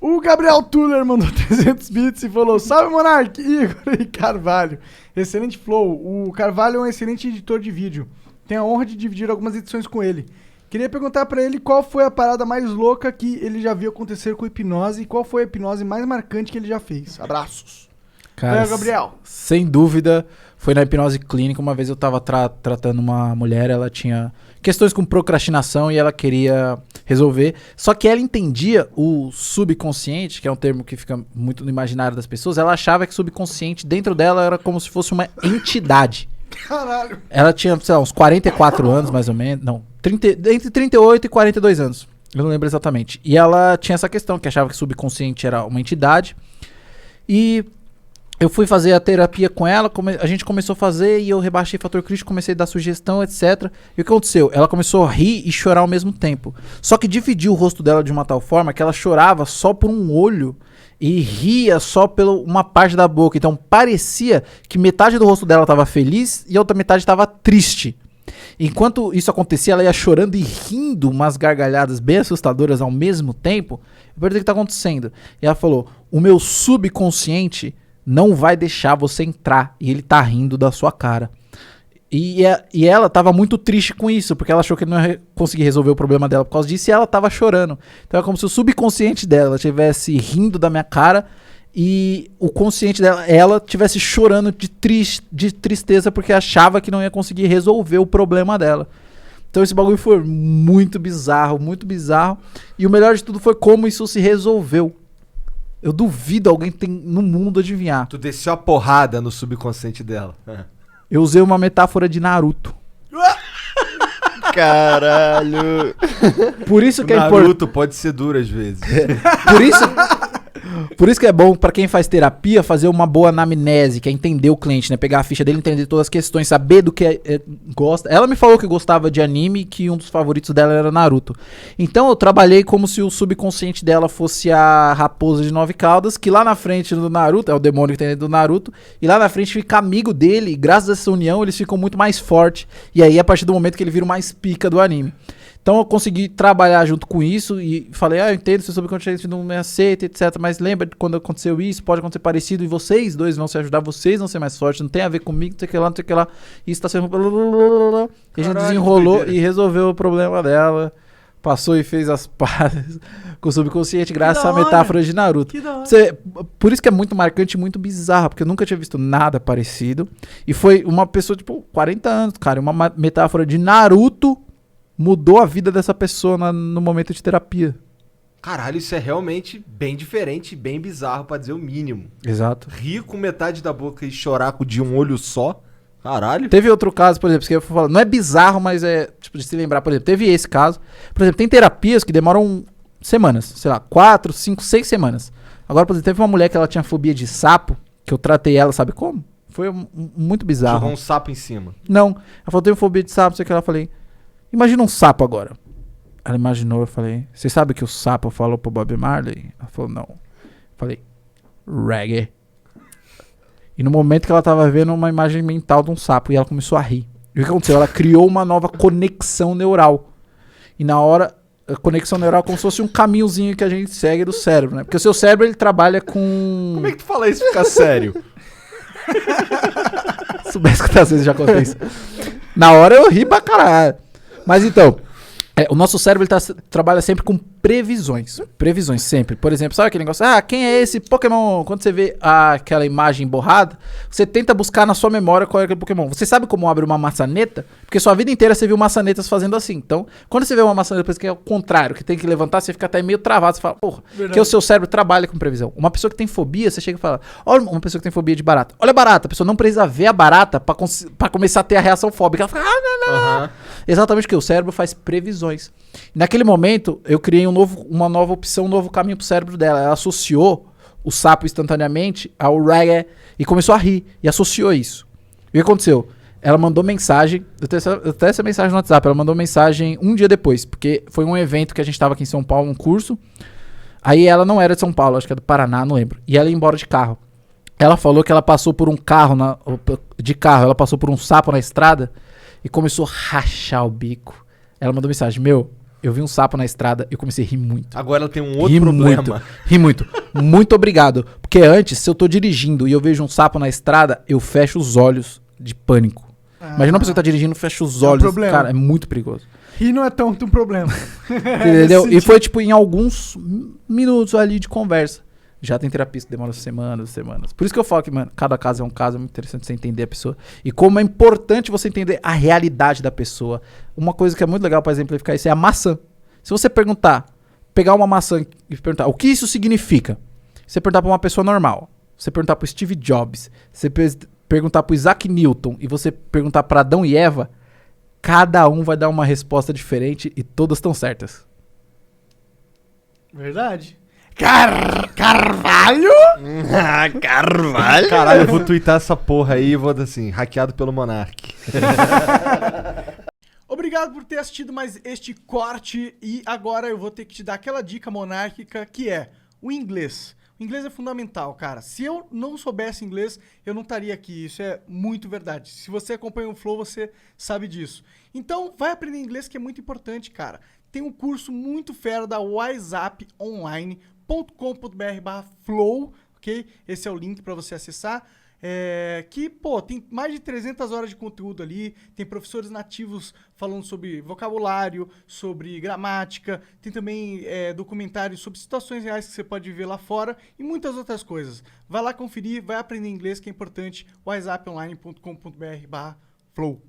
O Gabriel Tuller mandou 300 bits e falou: salve, Monark, Igor e Carvalho. Excelente flow. O Carvalho é um excelente editor de vídeo. Tenho a honra de dividir algumas edições com ele. Queria perguntar pra ele qual foi a parada mais louca que ele já viu acontecer com hipnose e qual foi a hipnose mais marcante que ele já fez. Abraços. Cara, Gabriel. Sem dúvida, foi na hipnose clínica. Uma vez eu tava tratando uma mulher, ela tinha questões com procrastinação e ela queria resolver. Só que ela entendia o subconsciente, que é um termo que fica muito no imaginário das pessoas. Ela achava que o subconsciente dentro dela era como se fosse uma entidade. Caralho. Ela tinha, sei lá, uns 44 anos, mais ou menos. Não, entre 38 e 42 anos. Eu não lembro exatamente. E ela tinha essa questão, que achava que o subconsciente era uma entidade. E eu fui fazer a terapia com ela, a gente começou a fazer e eu rebaixei fator crítico, comecei a dar sugestão, etc. E o que aconteceu? Ela começou a rir e chorar ao mesmo tempo. Só que dividiu o rosto dela de uma tal forma que ela chorava só por um olho e ria só por uma parte da boca. Então parecia que metade do rosto dela estava feliz e a outra metade estava triste. Enquanto isso acontecia, ela ia chorando e rindo umas gargalhadas bem assustadoras ao mesmo tempo. Eu perguntei o que está acontecendo. E ela falou: o meu subconsciente não vai deixar você entrar e ele tá rindo da sua cara. E ela tava muito triste com isso, porque ela achou que não ia conseguir resolver o problema dela por causa disso e ela tava chorando. Então é como se o subconsciente dela estivesse rindo da minha cara e o consciente dela, ela estivesse chorando de tristeza porque achava que não ia conseguir resolver o problema dela. Então esse bagulho foi muito bizarro, muito bizarro. E o melhor de tudo foi como isso se resolveu. Eu duvido alguém no mundo adivinhar. Tu desceu a porrada no subconsciente dela. Eu usei uma metáfora de Naruto. Caralho. Por isso que Naruto pode ser duro às vezes. Por isso que é bom pra quem faz terapia fazer uma boa anamnese, que é entender o cliente, né? Pegar a ficha dele, entender todas as questões, saber do que gosta. Ela me falou que gostava de anime e que um dos favoritos dela era Naruto. Então eu trabalhei como se o subconsciente dela fosse a raposa de 9 caudas, que lá na frente do Naruto, é o demônio que tem dentro do Naruto, e lá na frente fica amigo dele, e graças a essa união eles ficam muito mais fortes. E aí a partir do momento que ele vira o mais pica do anime. Então eu consegui trabalhar junto com isso e falei, eu entendo, seu subconsciente não me aceita, etc. Mas lembra de quando aconteceu isso, pode acontecer parecido e vocês dois vão se ajudar, vocês vão ser mais fortes, não tem a ver comigo, não sei o que lá, não sei o que lá. Isso tá sendo... E a gente desenrolou e resolveu o problema dela. Passou e fez as pazes com o subconsciente graças à metáfora de Naruto. Por isso que é muito marcante e muito bizarro, porque eu nunca tinha visto nada parecido. E foi uma pessoa, 40 anos, cara, uma metáfora de Naruto mudou a vida dessa pessoa no momento de terapia. Caralho, isso é realmente bem diferente, bem bizarro, pra dizer o mínimo. Exato. Rir com metade da boca e chorar de um olho só. Caralho. Teve outro caso, por exemplo, que eu vou falar, não é bizarro, mas é de se lembrar, por exemplo, teve esse caso. Por exemplo, tem terapias que demoram semanas, sei lá, 4, 5, 6 semanas. Agora, por exemplo, teve uma mulher que ela tinha fobia de sapo, que eu tratei ela, sabe como? Foi muito bizarro. Jogou um sapo em cima. Não, ela falou, tenho fobia de sapo, sei o que ela, falei, imagina um sapo agora. Ela imaginou, eu falei, você sabe que o sapo falou pro Bob Marley? Ela falou, não. Eu falei, reggae. E no momento que ela tava vendo uma imagem mental de um sapo, e ela começou a rir. E o que aconteceu? Ela criou uma nova conexão neural. E na hora, a conexão neural é como se fosse um caminhozinho que a gente segue do cérebro, né? Porque o seu cérebro, ele trabalha com... Como é que tu fala isso e fica sério? Se soubesse quantas vezes já contei isso. Na hora eu ri pra caralho. Mas então, o nosso cérebro ele trabalha sempre com previsões. Previsões, sempre. Por exemplo, sabe aquele negócio? Quem é esse Pokémon? Quando você vê aquela imagem borrada, você tenta buscar na sua memória qual é aquele Pokémon. Você sabe como abre uma maçaneta? Porque sua vida inteira você viu maçanetas fazendo assim. Então, quando você vê uma maçaneta, parece que é o contrário, que tem que levantar, você fica até meio travado. Você fala, porra, porque o seu cérebro trabalha com previsão. Uma pessoa que tem fobia, você chega e fala, olha uma pessoa que tem fobia de barata. Olha a barata. A pessoa não precisa ver a barata pra começar a ter a reação fóbica. Ela fica, não. Uhum. Exatamente porque o cérebro faz previsões. E naquele momento, eu criei uma nova opção, um novo caminho pro cérebro dela. Ela associou o sapo instantaneamente ao reggae e começou a rir. E associou isso. E o que aconteceu? Ela mandou mensagem, eu tenho essa mensagem no WhatsApp, ela mandou mensagem um dia depois, porque foi um evento que a gente tava aqui em São Paulo, um curso. Aí ela não era de São Paulo, acho que é do Paraná, não lembro. E ela ia embora de carro. Ela falou que ela passou por um carro, ela passou por um sapo na estrada e começou a rachar o bico. Ela mandou mensagem, Eu vi um sapo na estrada e eu comecei a rir muito. Agora ela tem um outro Ri problema. muito, ri muito. Muito obrigado. Porque antes, se eu tô dirigindo e eu vejo um sapo na estrada, eu fecho os olhos de pânico. Imagina uma pessoa que tá dirigindo, fecha os olhos. problema. Cara, é muito perigoso. Rir não é tanto um problema. Entendeu? E foi, tipo, em alguns minutos ali de conversa. Já tem terapia que demora semanas. Por isso que eu falo que, mano, cada caso é um caso, é muito interessante você entender a pessoa. E como é importante você entender a realidade da pessoa. Uma coisa que é muito legal pra exemplificar isso é a maçã. Se você pegar uma maçã e perguntar o que isso significa, você perguntar pra uma pessoa normal, você perguntar pro Steve Jobs, você perguntar pro Isaac Newton e você perguntar pra Adão e Eva, cada um vai dar uma resposta diferente e todas estão certas. Verdade. Carvalho? Carvalho? Caralho, eu vou twittar essa porra aí e vou assim, hackeado pelo Monark. Obrigado por ter assistido mais este corte e agora eu vou ter que te dar aquela dica monárquica que é o inglês. O inglês é fundamental, cara. Se eu não soubesse inglês, eu não estaria aqui. Isso é muito verdade. Se você acompanha o Flow, você sabe disso. Então, vai aprender inglês que é muito importante, cara. Tem um curso muito fera da whatsapponline.com.br/flow, ok? Esse é o link para você acessar. Que, pô, tem mais de 300 horas de conteúdo ali, tem professores nativos falando sobre vocabulário, sobre gramática, tem também documentários sobre situações reais que você pode viver lá fora e muitas outras coisas. Vai lá conferir, vai aprender inglês que é importante, whatsapponline.com.br/flow.